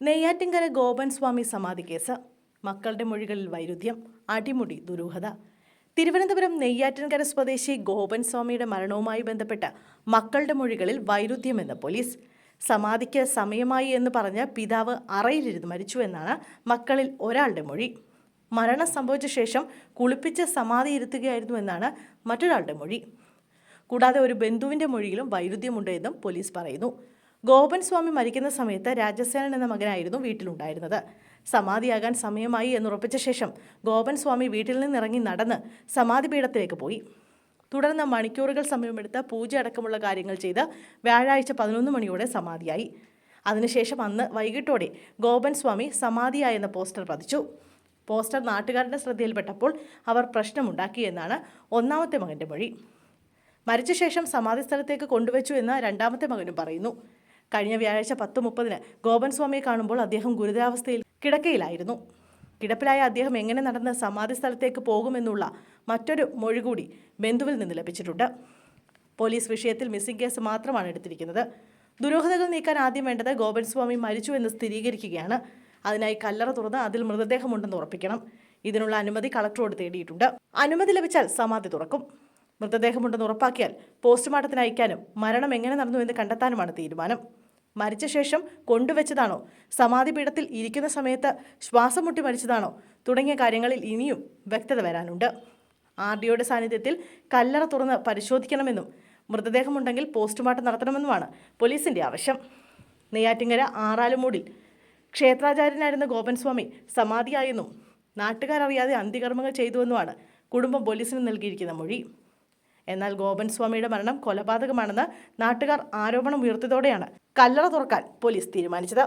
നെയ്യാറ്റിൻകര ഗോപൻ സ്വാമി സമാധി കേസ്. മക്കളുടെ മൊഴികളിൽ വൈരുദ്ധ്യം, അടിമുടി ദുരൂഹത. തിരുവനന്തപുരം നെയ്യാറ്റിൻകര സ്വദേശി ഗോപൻ സ്വാമിയുടെ മരണവുമായി ബന്ധപ്പെട്ട് മക്കളുടെ മൊഴികളിൽ വൈരുദ്ധ്യമെന്ന് പോലീസ്. സമാധിക്ക് സമയമായി എന്ന് പറഞ്ഞ് പിതാവ് അറയിലിരുന്ന് മരിച്ചു എന്നാണ് മക്കളിൽ ഒരാളുടെ മൊഴി. മരണം സംഭവിച്ച ശേഷം കുളിപ്പിച്ച് സമാധി ഇരുത്തുകയായിരുന്നു എന്നാണ് മറ്റൊരാളുടെ മൊഴി. കൂടാതെ ഒരു ബന്ധുവിൻ്റെ മൊഴിയിലും വൈരുദ്ധ്യമുണ്ട് എന്നും പോലീസ് പറയുന്നു. ഗോപൻ സ്വാമി മരിക്കുന്ന സമയത്ത് രാജസേനൻ എന്ന മകനായിരുന്നു വീട്ടിലുണ്ടായിരുന്നത്. സമാധിയാകാൻ സമയമായി എന്നുറപ്പിച്ച ശേഷം ഗോപൻ സ്വാമി വീട്ടിൽ നിന്നിറങ്ങി നടന്ന് സമാധി പീഠത്തിലേക്ക് പോയി. തുടർന്ന് മണിക്കൂറുകൾ സമയമെടുത്ത് പൂജ അടക്കമുള്ള കാര്യങ്ങൾ ചെയ്ത് വ്യാഴാഴ്ച 11 മണിയോടെ സമാധിയായി. അതിനുശേഷം അന്ന് വൈകിട്ടോടെ ഗോപൻ സ്വാമി സമാധിയായെന്ന പോസ്റ്റർ പതിച്ചു. പോസ്റ്റർ നാട്ടുകാരുടെ ശ്രദ്ധയിൽപ്പെട്ടപ്പോൾ അവർ പ്രശ്നമുണ്ടാക്കി എന്നാണ് ഒന്നാമത്തെ മകൻ്റെ മൊഴി. മരിച്ച ശേഷം സമാധി സ്ഥലത്തേക്ക് കൊണ്ടുവച്ചു എന്ന് രണ്ടാമത്തെ മകനും പറയുന്നു. കഴിഞ്ഞ വ്യാഴാഴ്ച 10:30 ഗോപൻ സ്വാമിയെ കാണുമ്പോൾ അദ്ദേഹം ഗുരുതരാവസ്ഥയിൽ കിടക്കയിലായിരുന്നു. കിടപ്പിലായ അദ്ദേഹം എങ്ങനെ നടന്ന് സമാധി സ്ഥലത്തേക്ക് പോകുമെന്നുള്ള മറ്റൊരു മൊഴി കൂടി ബന്ധുവിൽ നിന്ന് ലഭിച്ചിട്ടുണ്ട്. പോലീസ് വിഷയത്തിൽ മിസ്സിംഗ് കേസ് മാത്രമാണ് എടുത്തിരിക്കുന്നത്. ദുരൂഹതകൾ നീക്കാൻ ആദ്യം വേണ്ടത് ഗോപൻ സ്വാമി മരിച്ചു എന്ന് സ്ഥിരീകരിക്കുകയാണ്. അതിനായി കല്ലറ തുറന്ന് അതിൽ മൃതദേഹമുണ്ടെന്ന് ഉറപ്പിക്കണം. ഇതിനുള്ള അനുമതി കളക്ടറോട് തേടിയിട്ടുണ്ട്. അനുമതി ലഭിച്ചാൽ സമാധി തുറക്കും. മൃതദേഹമുണ്ടെന്ന് ഉറപ്പാക്കിയാൽ പോസ്റ്റ്മോർട്ടത്തിന് അയക്കാനും മരണം എങ്ങനെ നടന്നു എന്ന് കണ്ടെത്താനുമാണ് തീരുമാനം. മരിച്ച ശേഷം കൊണ്ടുവച്ചതാണോ, സമാധി പീഠത്തിൽ ഇരിക്കുന്ന സമയത്ത് ശ്വാസം മുട്ടി മരിച്ചതാണോ തുടങ്ങിയ കാര്യങ്ങളിൽ ഇനിയും വ്യക്തത വരാനുണ്ട്. RDOയുടെ സാന്നിധ്യത്തിൽ കല്ലറ തുറന്ന് പരിശോധിക്കണമെന്നും മൃതദേഹമുണ്ടെങ്കിൽ പോസ്റ്റ്മോർട്ടം നടത്തണമെന്നുമാണ് പോലീസിന്റെ ആവശ്യം. നെയ്യാറ്റിൻകര ആറാലുമൂടിൽ ക്ഷേത്രാചാര്യനായിരുന്ന ഗോപൻ സ്വാമി സമാധിയായെന്നും നാട്ടുകാരറിയാതെ അന്ത്യകർമ്മങ്ങൾ ചെയ്തുവെന്നുമാണ് കുടുംബം പോലീസിന് നൽകിയിരിക്കുന്ന മൊഴി. എന്നാൽ ഗോപൻ സ്വാമിയുടെ മരണം കൊലപാതകമാണെന്ന് നാട്ടുകാർ ആരോപണം ഉയർത്തിയതോടെയാണ് കല്ലറ തുറക്കാൻ പോലീസ് തീരുമാനിച്ചത്.